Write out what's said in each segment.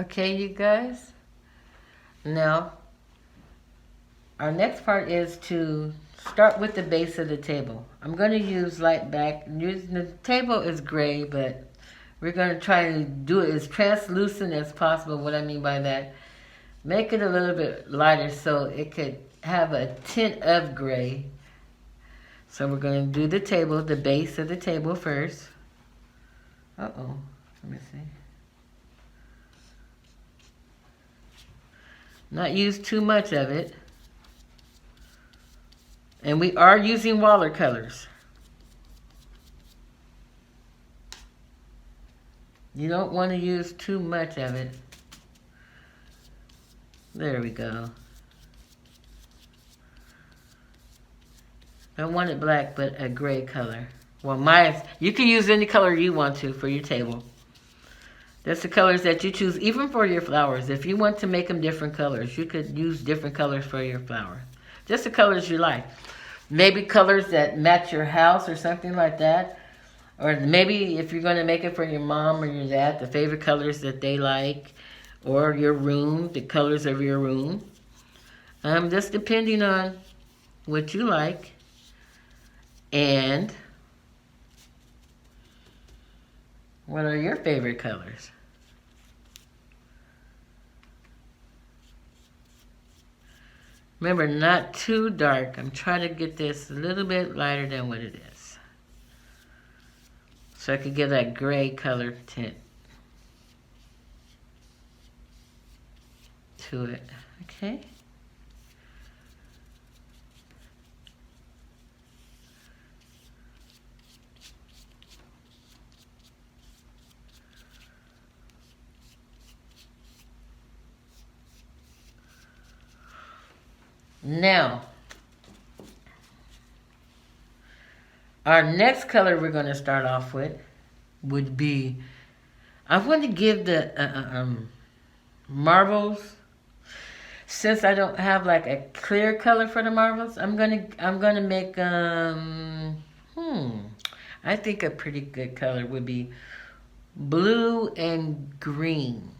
Okay, you guys. Now, our next part is to start with the base of the table. I'm going to use light back. The table is gray, but we're going to try to do it as translucent as possible. What I mean by that, make it a little bit lighter so it could have a tint of gray. So we're going to do the table, the base of the table first. Uh-oh. Let me see. Not use too much of it. And we are using watercolors. You don't want to use too much of it. There we go. Don't want it black, but a gray color. Well, you can use any color you want to for your table. That's the colors that you choose, even for your flowers. If you want to make them different colors, you could use different colors for your flower. Just the colors you like. Maybe colors that match your house or something like that. Or maybe if you're going to make it for your mom or your dad, the favorite colors that they like. Or your room, the colors of your room. Just depending on what you like. And what are your favorite colors? Remember, not too dark. I'm trying to get this a little bit lighter than what it is. So I could give that gray color tint to it. Okay? Now, our next color we're going to start off with would be, I want to give the marbles. Since I don't have like a clear color for the marbles, I'm gonna make I think a pretty good color would be blue and green,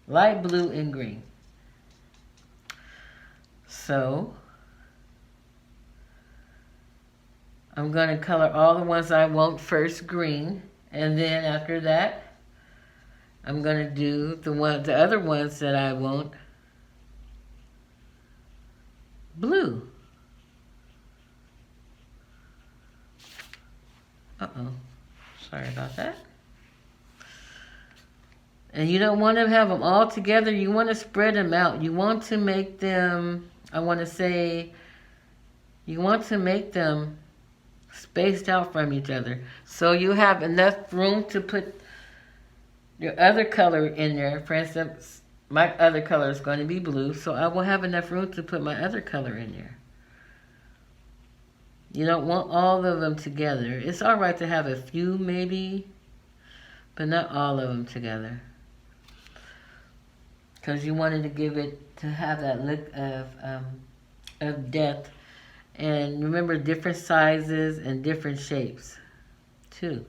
light blue and green. So I'm going to color all the ones I want first green, and then after that I'm going to do the other ones that I want blue. Uh-oh. Sorry about that. And you don't want to have them all together. You want to spread them out. You want to make them, I want to say, you want to make them spaced out from each other. So you have enough room to put your other color in there. For instance, my other color is going to be blue, so I will have enough room to put my other color in there. You don't want all of them together. It's all right to have a few maybe, but not all of them together. Because you wanted to give it, to have that look of depth. And remember, different sizes and different shapes, too.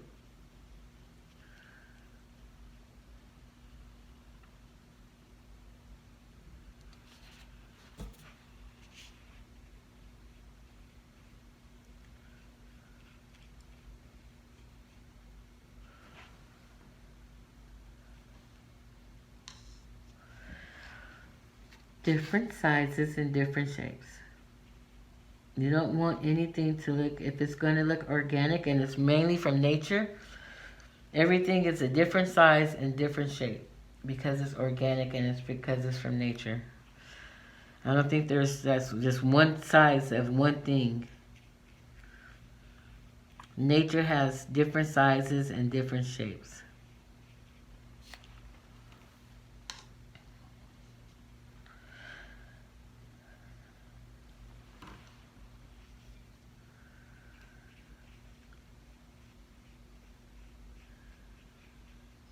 Different sizes and different shapes. You don't want anything to look, if it's going to look organic and it's mainly from nature, everything is a different size and different shape because it's organic and it's because it's from nature. I don't think that's just one size of one thing. Nature has different sizes and different shapes.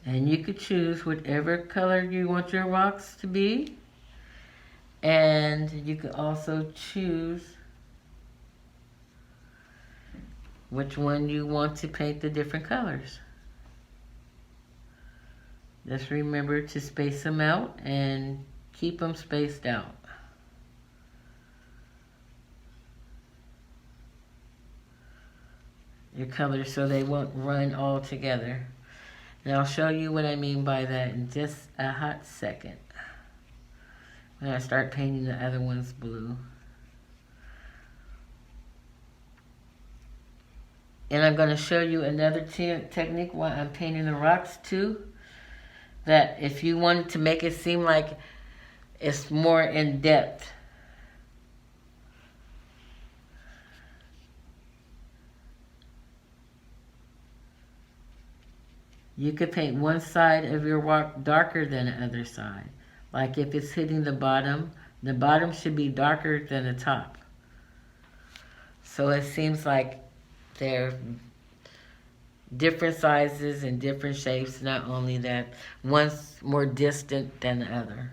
And you could choose whatever color you want your rocks to be. And you could also choose which one you want to paint the different colors. Just remember to space them out and keep them spaced out. Your colors so they won't run all together. And I'll show you what I mean by that in just a hot second when I start painting the other ones blue. And I'm going to show you another technique while I'm painting the rocks too, that if you wanted to make it seem like it's more in depth, you could paint one side of your rock darker than the other side. Like if it's hitting the bottom should be darker than the top. So it seems like they're different sizes and different shapes, not only that one's more distant than the other.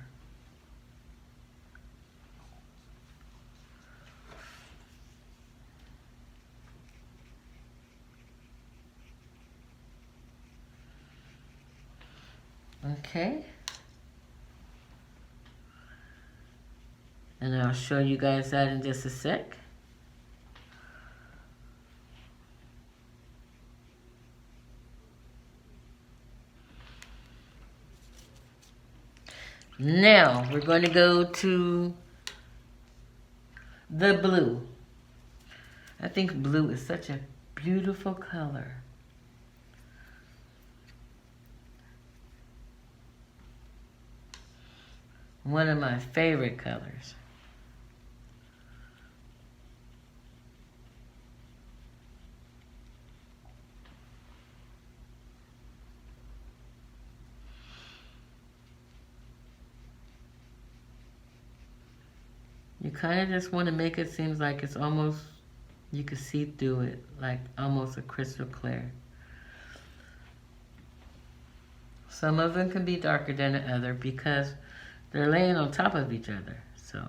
Okay. And I'll show you guys that in just a sec. Now, we're going to go to the blue. I think blue is such a beautiful color. One of my favorite colors. You kind of just want to make it seem like it's almost, you can see through it, like almost a crystal clear. Some of them can be darker than the other because they're laying on top of each other, so.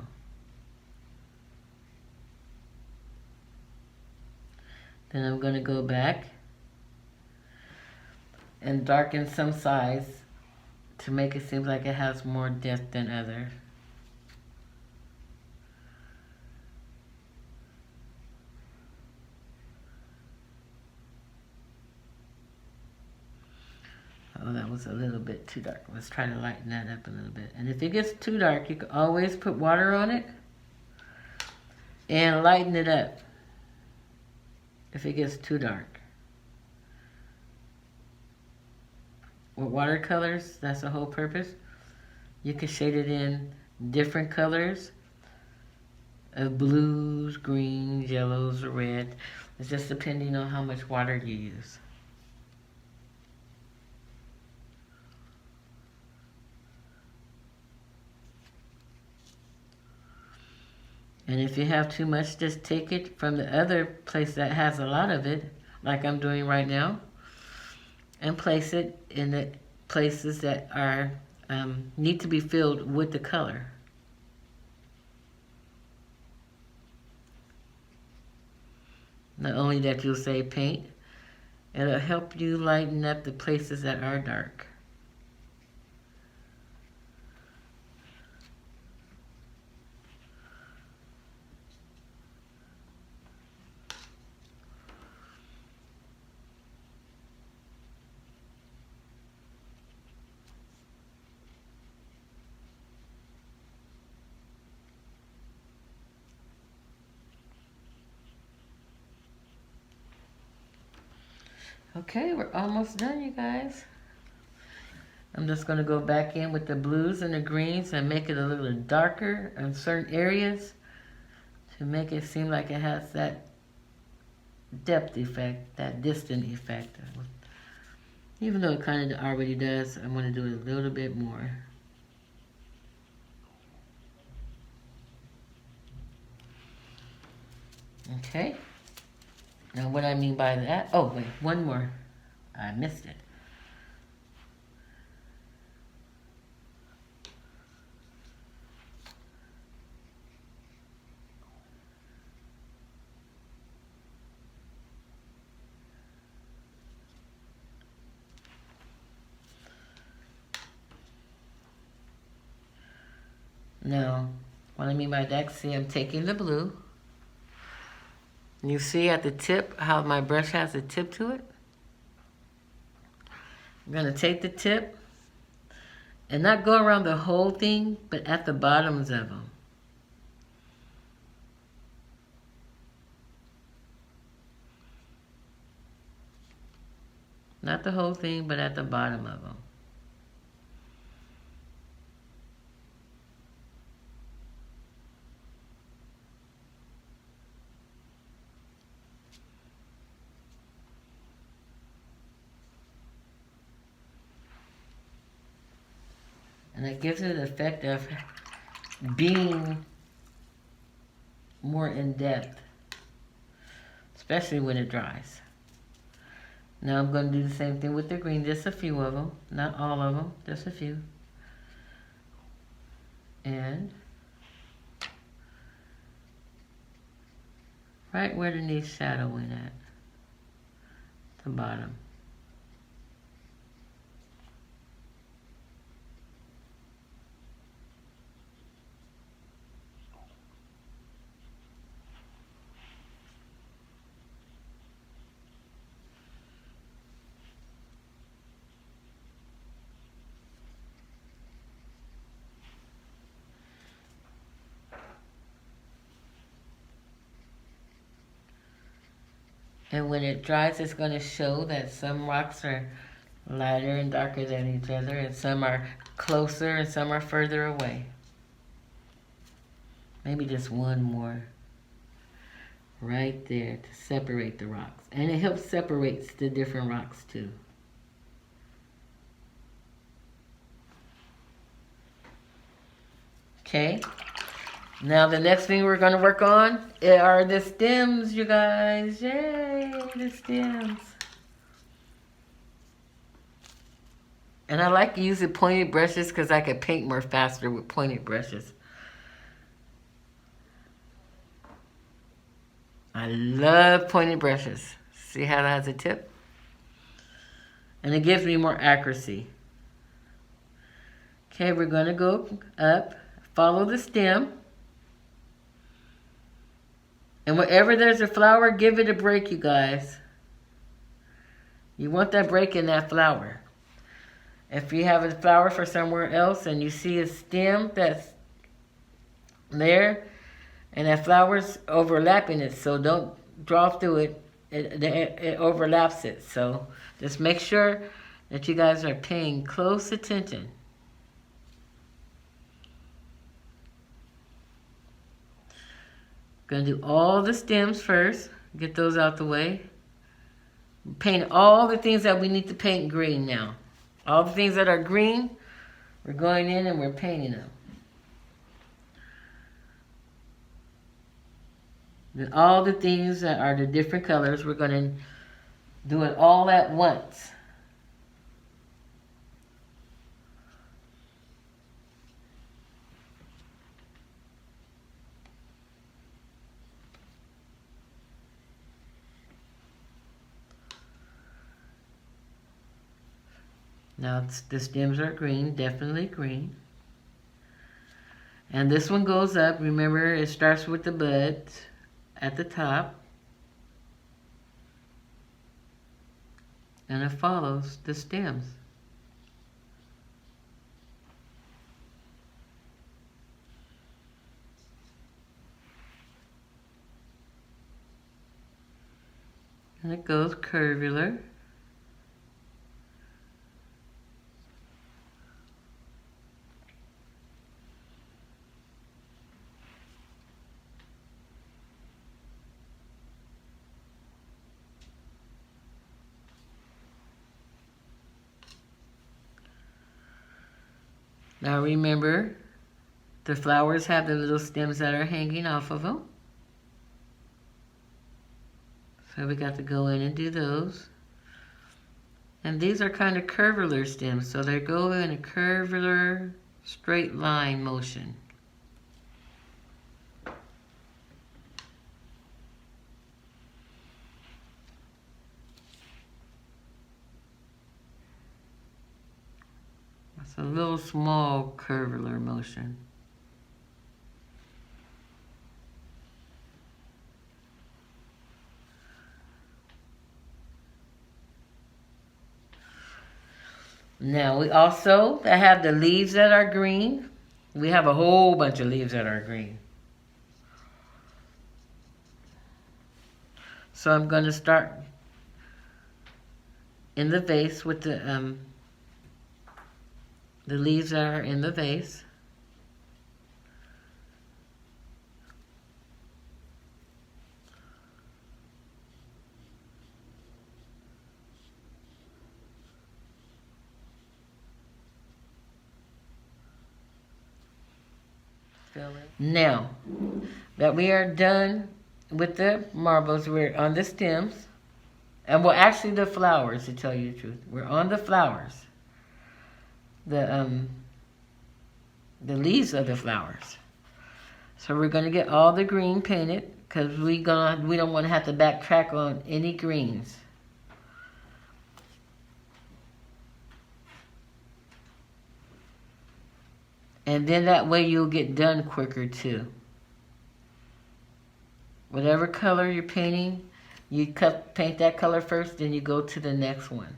Then I'm going to go back and darken some sides to make it seem like it has more depth than others. Oh, that was a little bit too dark. Let's try to lighten that up a little bit. And if it gets too dark, you can always put water on it and lighten it up if it gets too dark. With watercolors, that's the whole purpose. You can shade it in different colors of blues, greens, yellows, or red. It's just depending on how much water you use. And if you have too much, just take it from the other place that has a lot of it, like I'm doing right now, and place it in the places that are need to be filled with the color. Not only that you'll save paint, it'll help you lighten up the places that are dark. Okay, we're almost done, you guys. I'm just going to go back in with the blues and the greens and make it a little darker in certain areas to make it seem like it has that depth effect, that distant effect. Even though it kind of already does, I'm going to do it a little bit more. Okay. Now what I mean by that, oh wait, one more. I missed it. Now, what I mean by that, see, I'm taking the blue. You see at the tip how my brush has a tip to it? I'm going to take the tip and not go around the whole thing, but at the bottoms of them. Not the whole thing, but at the bottom of them. And it gives it the effect of being more in depth, especially when it dries. Now I'm going to do the same thing with the green, just a few of them, not all of them, just a few. And right where it needs shadowing at, the bottom. And when it dries, it's going to show that some rocks are lighter and darker than each other, and some are closer and some are further away. Maybe just one more right there to separate the rocks. And it helps separate the different rocks too. Okay. Now the next thing we're going to work on are the stems, you guys. Yay, the stems. And I like using pointed brushes because I can paint more faster with pointed brushes. I love pointed brushes. See how that has a tip? And it gives me more accuracy. Okay, we're going to go up, follow the stem. And wherever there's a flower, give it a break, you guys. You want that break in that flower. If you have a flower for somewhere else and you see a stem that's there and that flower's overlapping it, so don't draw through it. It overlaps it. So just make sure that you guys are paying close attention. Gonna do all the stems first. Get those out the way. Paint all the things that we need to paint green now. All the things that are green, we're going in and we're painting them. Then all the things that are the different colors, we're going to do it all at once. Now the stems are green, definitely green. And this one goes up. Remember, it starts with the buds at the top. And it follows the stems. And it goes curvular. Now remember, the flowers have the little stems that are hanging off of them. So we got to go in and do those. And these are kind of curvular stems, so they go in a curvular straight line motion. It's a little small curvular motion. Now we also have the leaves that are green. We have a whole bunch of leaves that are green. So I'm going to start in the vase with the leaves that are in the vase. Now that we are done with the marbles, we're on the stems, and well, actually the flowers, to tell you the truth. We're on the flowers, the leaves of the flowers. So we're going to get all the green painted because we don't want to have to backtrack on any greens. And then that way you'll get done quicker too. Whatever color you're painting, you paint that color first, then you go to the next one.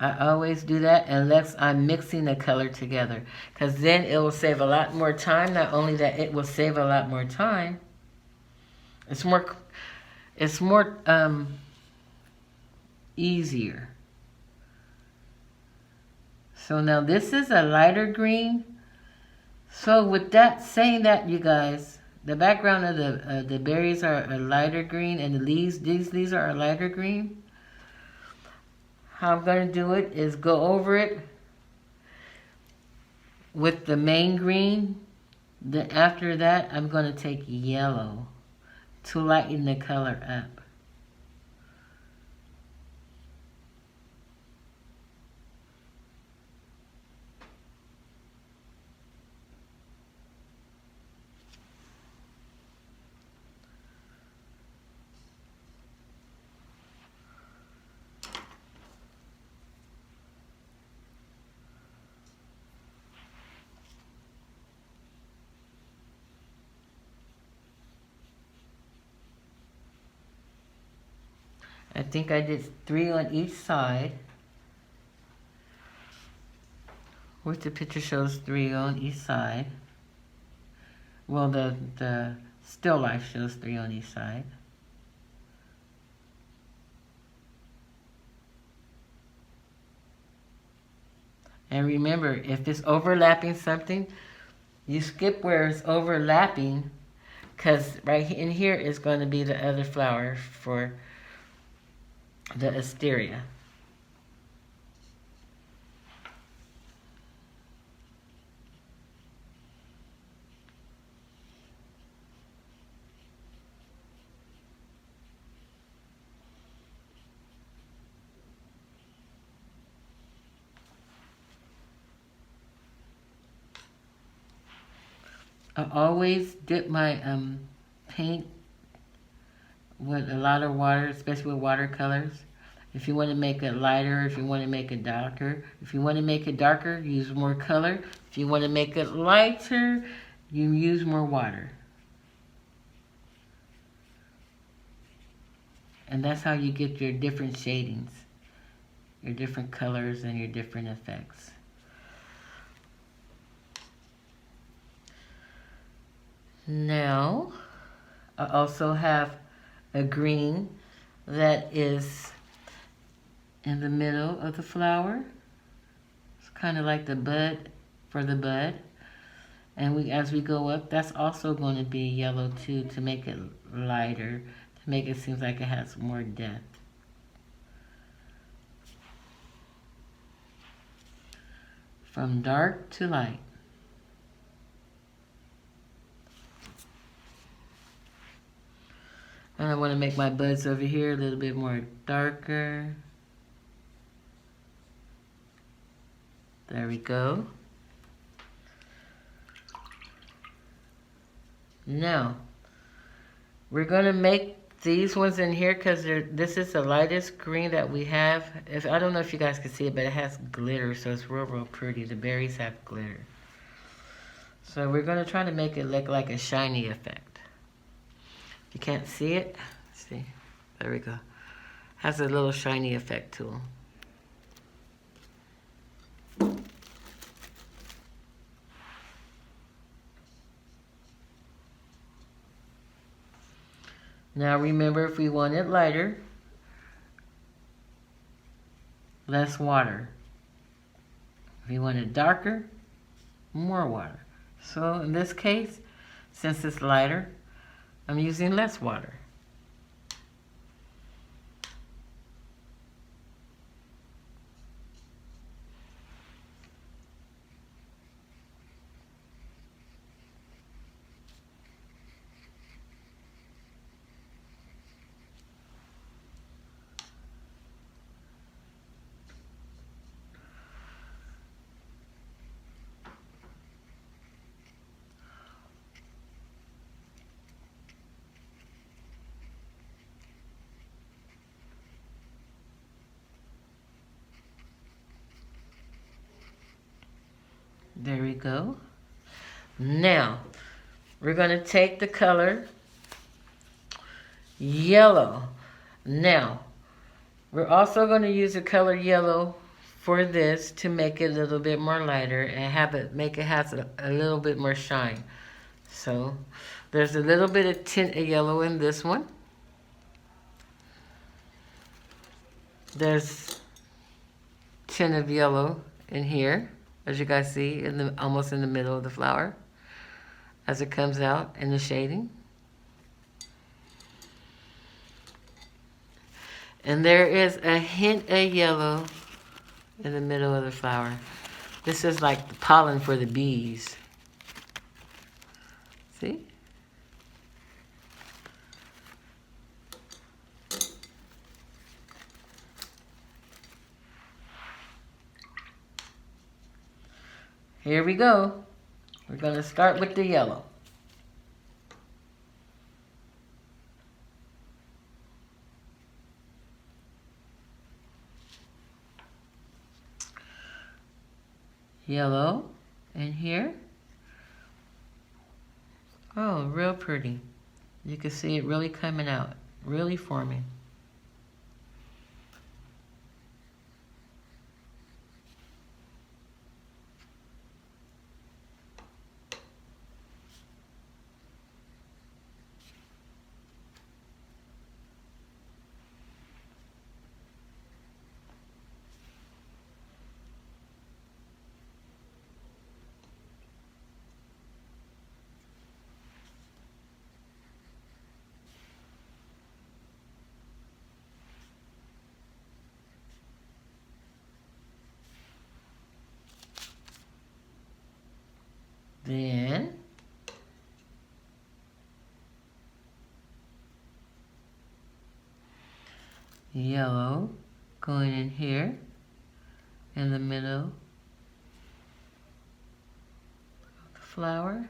I always do that unless I'm mixing the color together, because then it will save a lot more time. Not only that, it will save a lot more time. It's more easier. So now this is a lighter green. So with that, saying that, you guys, the background of the berries are a lighter green, and the leaves, these leaves are a lighter green. How I'm going to do it is go over it with the main green. Then after that, I'm going to take yellow to lighten the color up. I think I did 3 on each side, which the picture shows 3 on each side. Well, the still life shows 3 on each side. And remember, if it's overlapping something, you skip where it's overlapping, because right in here is going to be the other flower for the wisteria. I always dip my paint with a lot of water, especially with watercolors. If you want to make it lighter, if you want to make it darker. If you want to make it darker, use more color. If you want to make it lighter, you use more water. And that's how you get your different shadings, your different colors, and your different effects. Now, I also have a green that is in the middle of the flower. It's kind of like the bud for the bud. And as we go up, that's also going to be yellow too, to make it lighter, to make it seem like it has more depth. From dark to light. And I want to make my buds over here a little bit more darker. There we go. Now, we're going to make these ones in here because this is the lightest green that we have. I don't know if you guys can see it, but it has glitter, so it's real, real pretty. The berries have glitter. So we're going to try to make it look like a shiny effect. If you can't see it, see, there we go. Has a little shiny effect to them. Now remember, if we want it lighter, less water. If you want it darker, more water. So in this case, since it's lighter, I'm using less water. There we go. Now, we're going to take the color yellow. Now, we're also going to use the color yellow for this to make it a little bit more lighter and have it make it has a little bit more shine. So, there's a little bit of tint of yellow in this one. There's tint of yellow in here, as you guys see, almost in the middle of the flower, as it comes out in the shading. And there is a hint of yellow in the middle of the flower. This is like the pollen for the bees. See? Here we go. We're going to start with the yellow. Yellow in here. Oh, real pretty. You can see it really coming out, really forming. Then yellow going in here in the middle of the flower.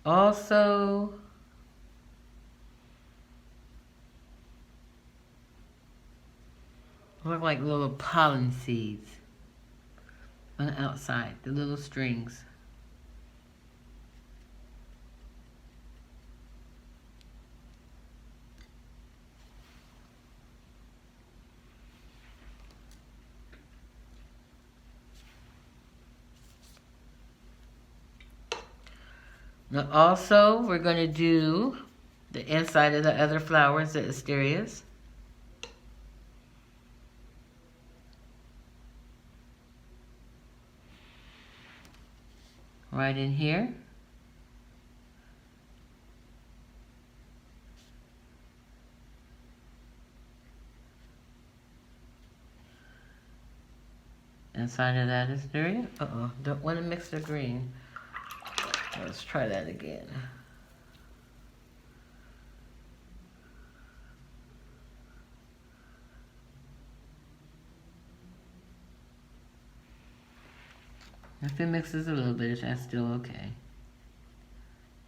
Also, look like little pollen seeds on the outside, the little strings. Now also, we're going to do the inside of the other flowers, the wisterias. Right in here. Inside of that wisteria. Uh-oh, don't want to mix the green. Let's try that again. If it mixes a little bit, that's still okay.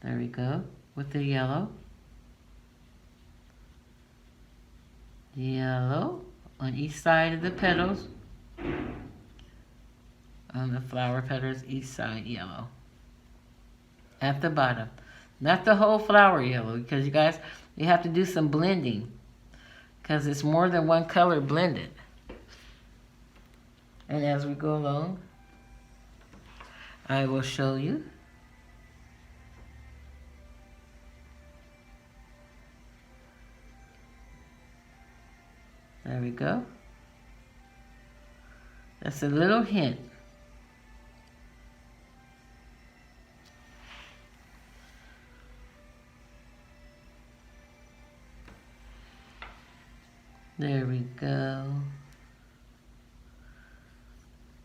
There we go. With the yellow. Yellow on each side of the petals. On the flower petals, each side yellow. At the bottom. Not the whole flower yellow, because you guys, you have to do some blending. Because it's more than one color blended. And as we go along, I will show you. There we go. That's a little hint. There we go.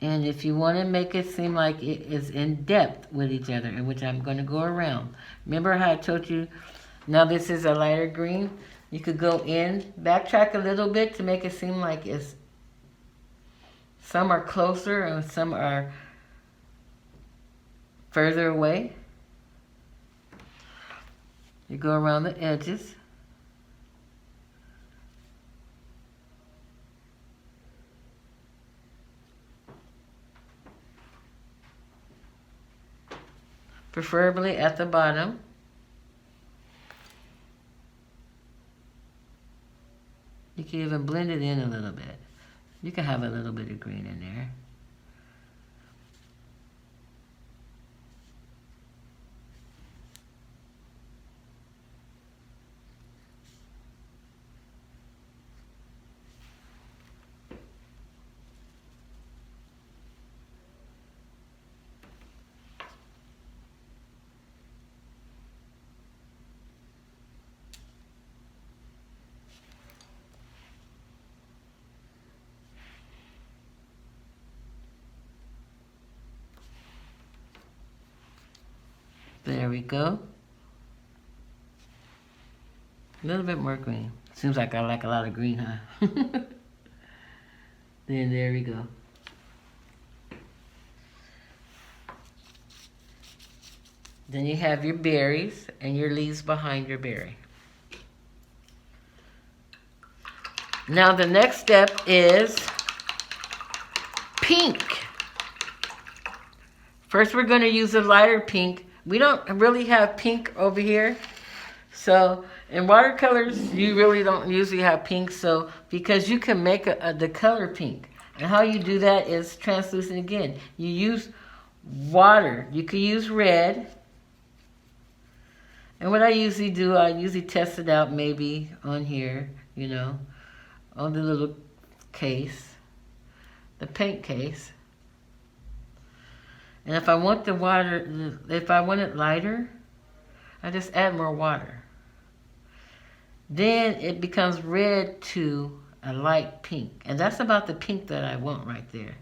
And if you want to make it seem like it is in depth with each other, in which I'm going to go around. Remember how I told you, now this is a lighter green. You could go in, backtrack a little bit to make it seem like it's, some are closer and some are further away. You go around the edges. Preferably at the bottom. You can even blend it in a little bit. You can have a little bit of green in there. There we go. A little bit more green. Seems like I like a lot of green, huh? Then there we go. Then you have your berries and your leaves behind your berry. Now the next step is pink. First we're going to use a lighter pink. We don't really have pink over here. So in watercolors, you really don't usually have pink. So because you can make the color pink. And how you do that is translucent again. You use water. You can use red. And what I usually do, I usually test it out maybe on here, you know, on the little case, the paint case. And if I want the water, if I want it lighter, I just add more water. Then it becomes red to a light pink. And that's about the pink that I want right there.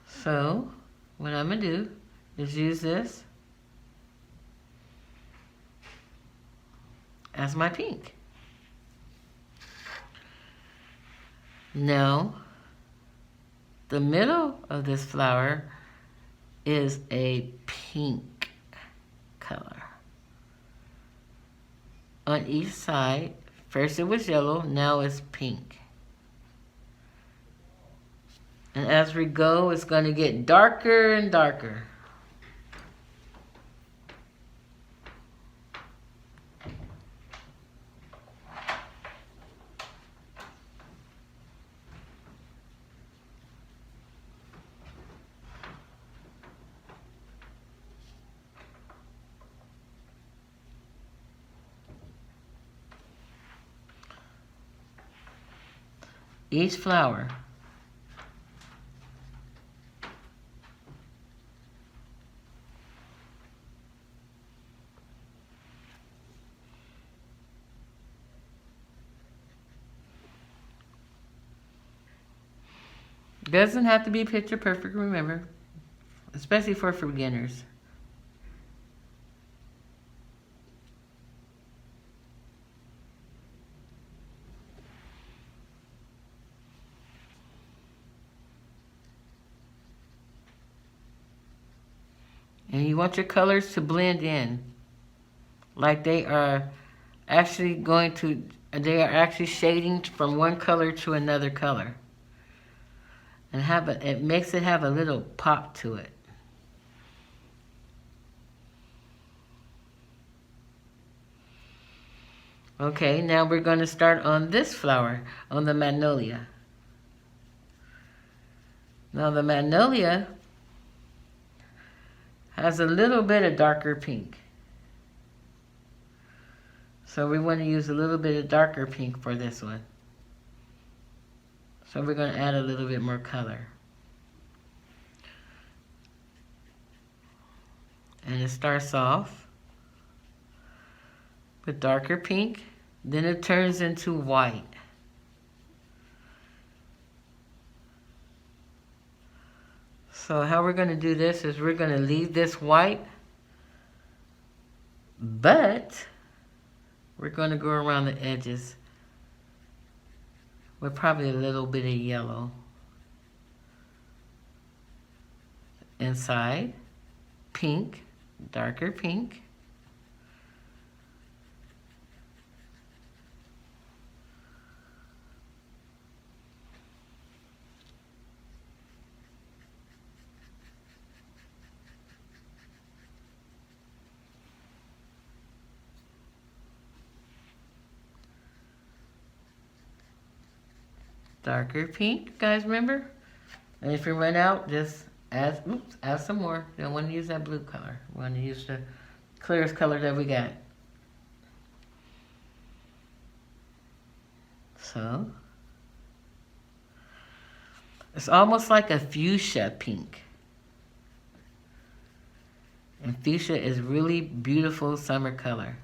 So, what I'm going to do is use this as my pink. Now, the middle of this flower is a pink color. On each side, first it was yellow, now it's pink. And as we go, it's going to get darker and darker. Each flower doesn't have to be picture perfect, remember, especially for beginners. And you want your colors to blend in. Like they are actually shading from one color to another color. And it makes it have a little pop to it. Okay, now we're going to start on this flower, on the Magnolia. Now the Magnolia has a little bit of darker pink. So we want to use a little bit of darker pink for this one. So we're going to add a little bit more color. And it starts off with darker pink, then it turns into white. So how we're going to do this is we're going to leave this white, but we're going to go around the edges with probably a little bit of yellow. Inside, pink, darker pink. Darker pink, guys, remember? And if you run out, just add some more. You don't want to use that blue color. We want to use the clearest color that we got. So, it's almost like a fuchsia pink. And fuchsia is really beautiful summer color.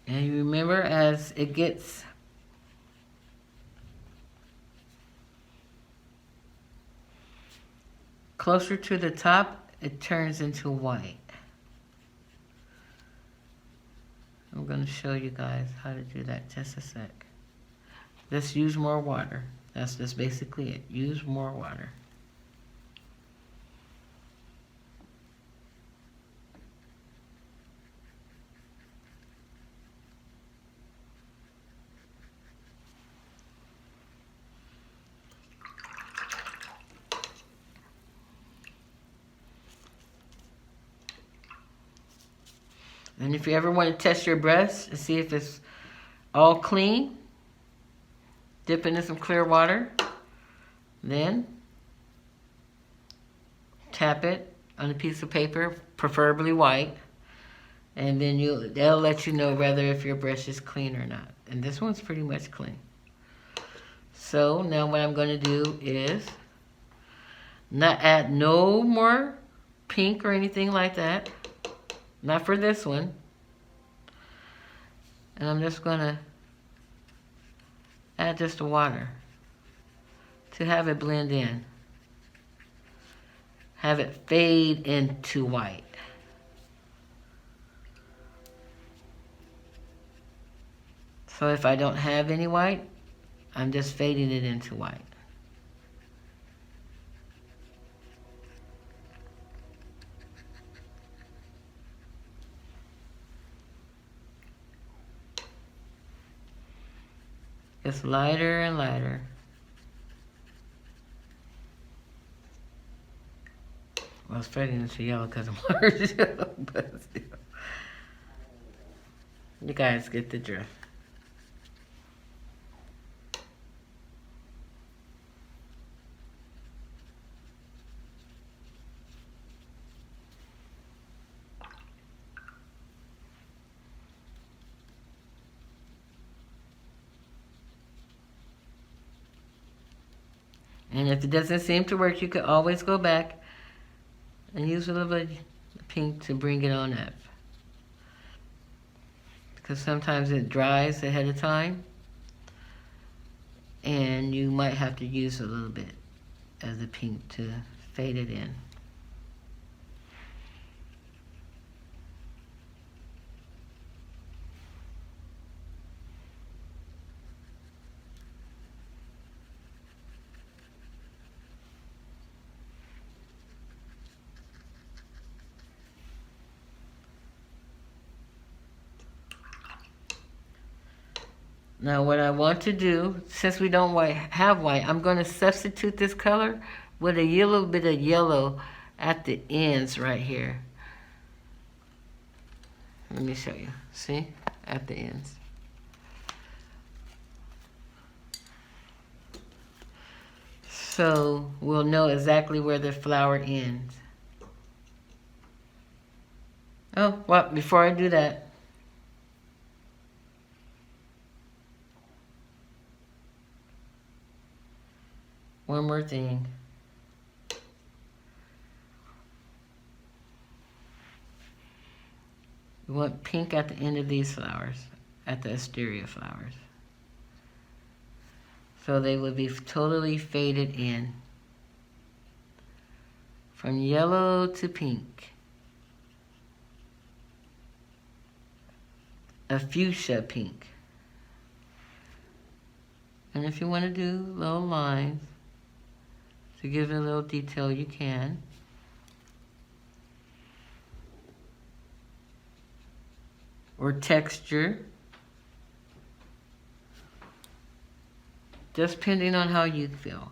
And you remember, as it gets closer to the top, it turns into white. I'm going to show you guys how to do that just a sec. Just use more water. That's just basically it. Use more water. And if you ever want to test your brush and see if it's all clean, dip it in some clear water, then tap it on a piece of paper, preferably white, and then they'll let you know whether if your brush is clean or not. And this one's pretty much clean. So now what I'm going to do is not add no more pink or anything like that. Not for this one. And I'm just going to add just the water to have it blend in. Have it fade into white. So if I don't have any white, I'm just fading it into white. It's lighter and lighter. Well, it's fading into yellow because I'm large, but still. You guys get the drift. And if it doesn't seem to work, you could always go back and use a little bit of pink to bring it on up. Because sometimes it dries ahead of time, and you might have to use a little bit of the pink to fade it in. Now what I want to do, since we don't have white, I'm going to substitute this color with a little bit of yellow at the ends right here. Let me show you. See? At the ends. So we'll know exactly where the flower ends. Oh, well, before I do that, one more thing. We want pink at the end of these flowers, at the wisteria flowers. So they will be totally faded in. From yellow to pink. A fuchsia pink. And if you want to do little lines, to give it a little detail, you can. Or texture. Just depending on how you feel.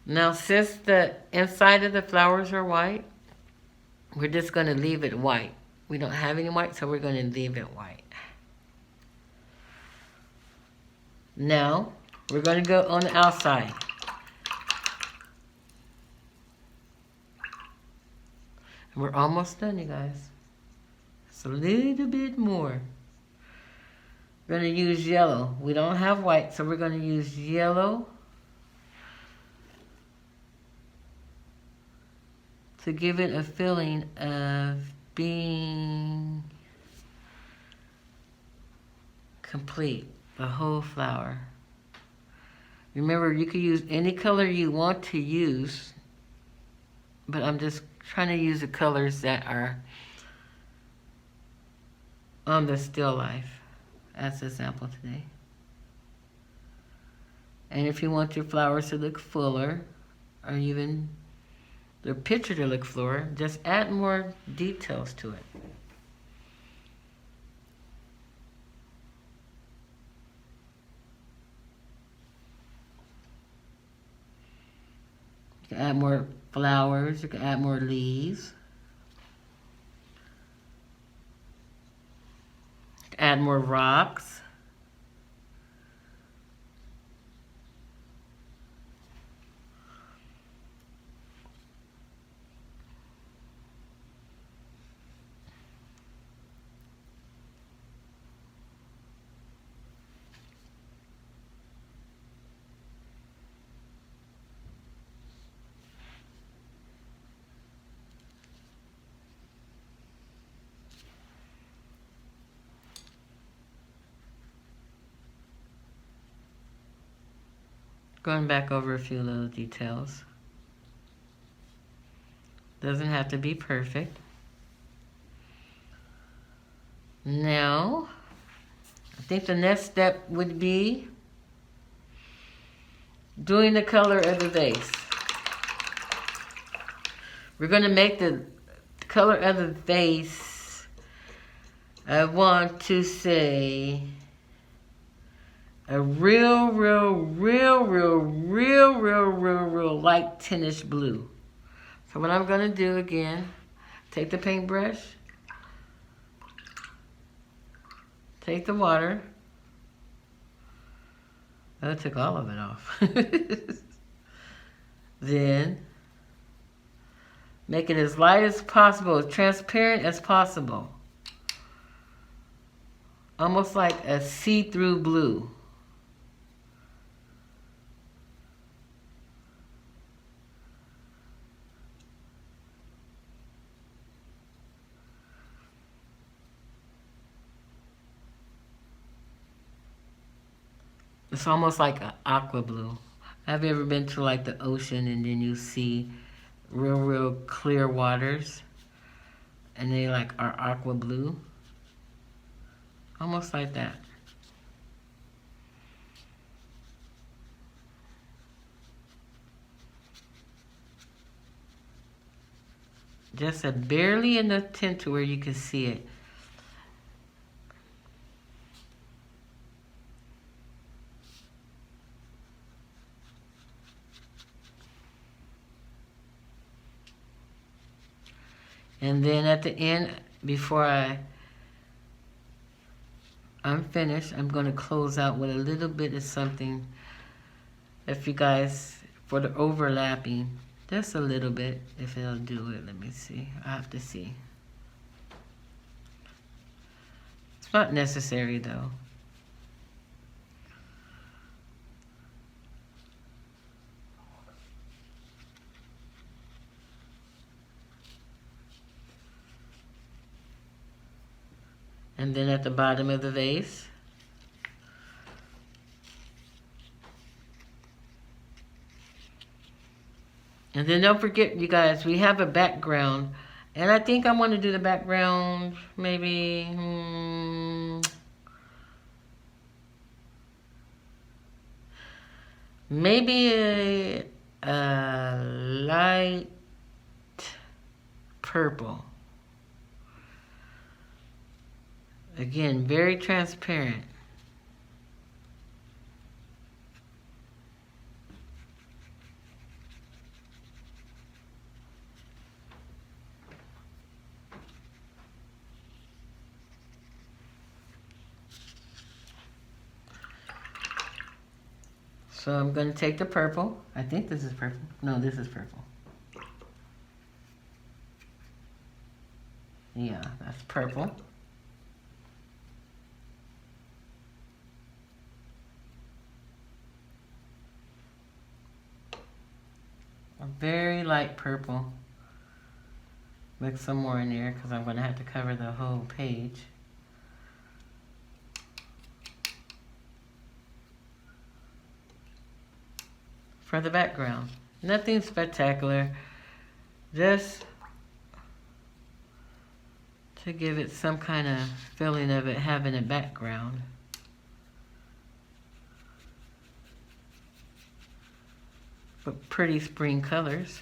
Now, since the inside of the flowers are white, we're just going to leave it white. We don't have any white, so we're going to leave it white. Now, we're going to go on the outside. And we're almost done, you guys. It's a little bit more. We're going to use yellow. We don't have white, so we're going to use yellow to give it a feeling of being complete, the whole flower. Remember, you can use any color you want to use, but I'm just trying to use the colors that are on the still life as an example today. And if you want your flowers to look fuller, or even the picture to look fuller, just add more details to it. You can add more flowers, you can add more leaves. You can add more rocks. Going back over a few little details. Doesn't have to be perfect. Now, I think the next step would be doing the color of the vase. We're going to make the color of the vase, I want to say a real light tintish blue. So what I'm going to do again, take the paintbrush, take the water. I took all of it off. Then make it as light as possible, as transparent as possible. Almost like a see-through blue. It's almost like an aqua blue. Have you ever been to like the ocean and then you see real clear waters and they like are aqua blue? Almost like that. Just a barely enough tint to where you can see it. And then at the end, before I'm finished, I'm going to close out with a little bit of something. If you guys, for the overlapping, just a little bit, if it'll do it. Let me see. I have to see. It's not necessary though. And then at the bottom of the vase, and then don't forget, you guys, we have a background, and I think I want to do the background maybe maybe a light purple. Again, very transparent. So I'm going to take the purple. I think this is purple. No, this is purple. Yeah, that's purple. A very light purple. Mix some more in there because I'm going to have to cover the whole page. For the background. Nothing spectacular. Just to give it some kind of feeling of it having a background. But pretty spring colors.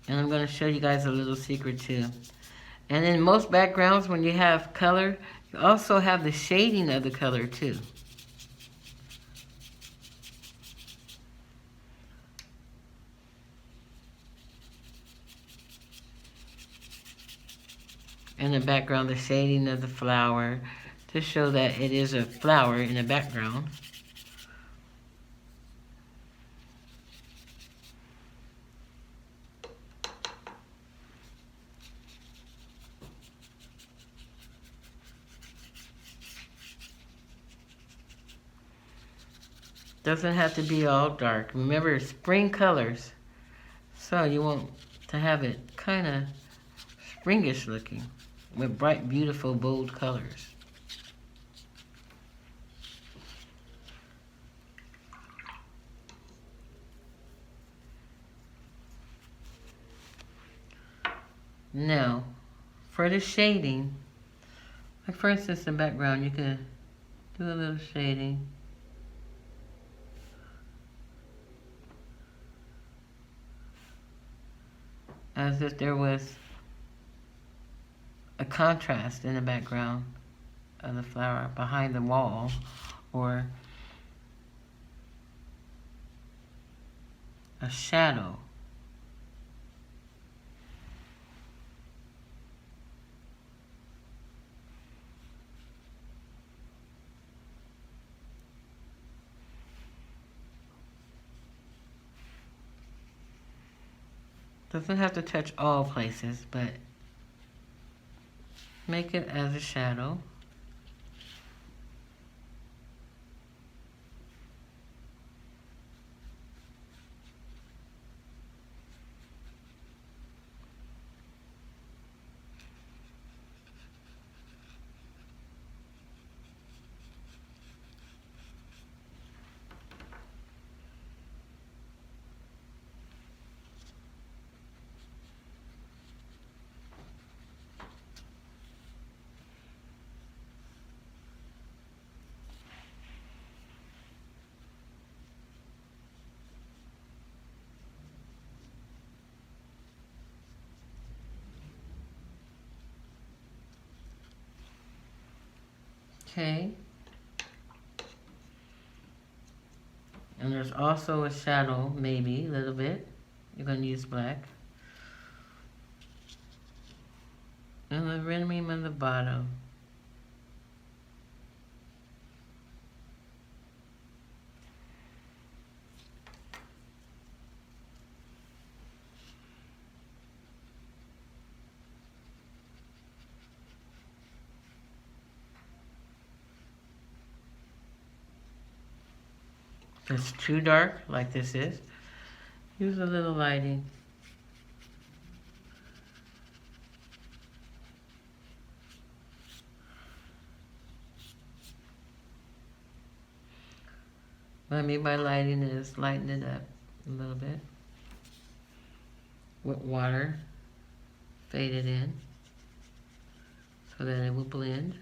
And I'm going to show you guys a little secret too. And in most backgrounds, when you have color, you also have the shading of the color too. In the background, the shading of the flower to show that it is a flower in the background. Doesn't have to be all dark. Remember, spring colors. So you want to have it kind of springish looking with bright, beautiful, bold colors. Now, for the shading, like for instance, the background, you can do a little shading. As if there was a contrast in the background of the flower behind the wall, or a shadow. Doesn't have to touch all places, but make it as a shadow. Okay. And there's also a shadow, maybe a little bit. You're going to use black. And the rim on the bottom. If it's too dark, like this is, use a little lighting. What I mean by lighting is lighten it up a little bit with water, fade it in so that it will blend.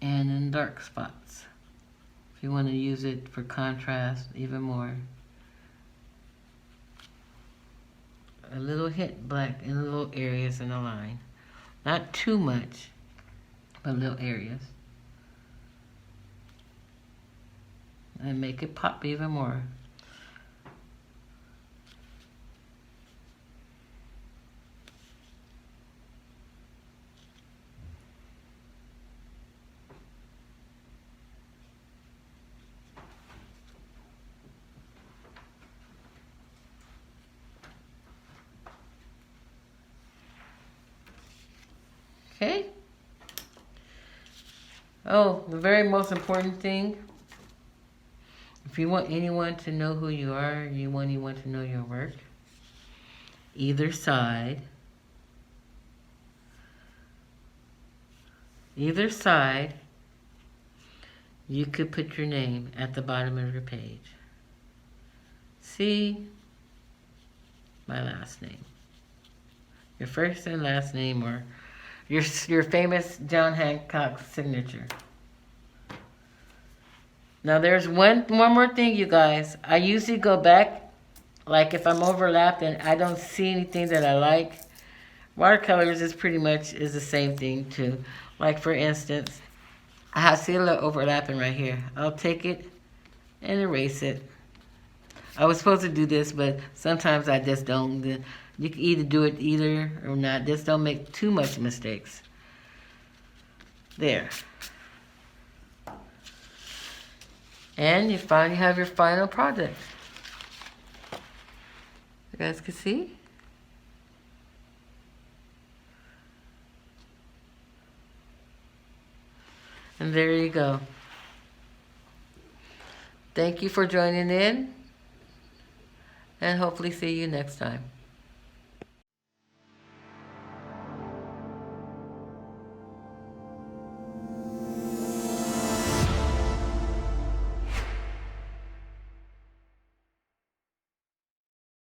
And in dark spots, if you want to use it for contrast even more. A little hint black in the little areas in the line. Not too much, but little areas. And make it pop even more. Okay. Oh, the very most important thing, if you want anyone to know who you are, you want anyone to know your work, either side, you could put your name at the bottom of your page. See my last name. Your first and last name, or your famous John Hancock signature. Now there's one more thing, you guys. I usually go back, like if I'm overlapped and I don't see anything that I like. Watercolors is pretty much the same thing too. Like for instance, I see a little overlapping right here. I'll take it and erase it. I was supposed to do this, but sometimes I just don't. You can either do it either or not. Just don't make too much mistakes. There. And you finally have your final project. You guys can see? And there you go. Thank you for joining in, and hopefully see you next time.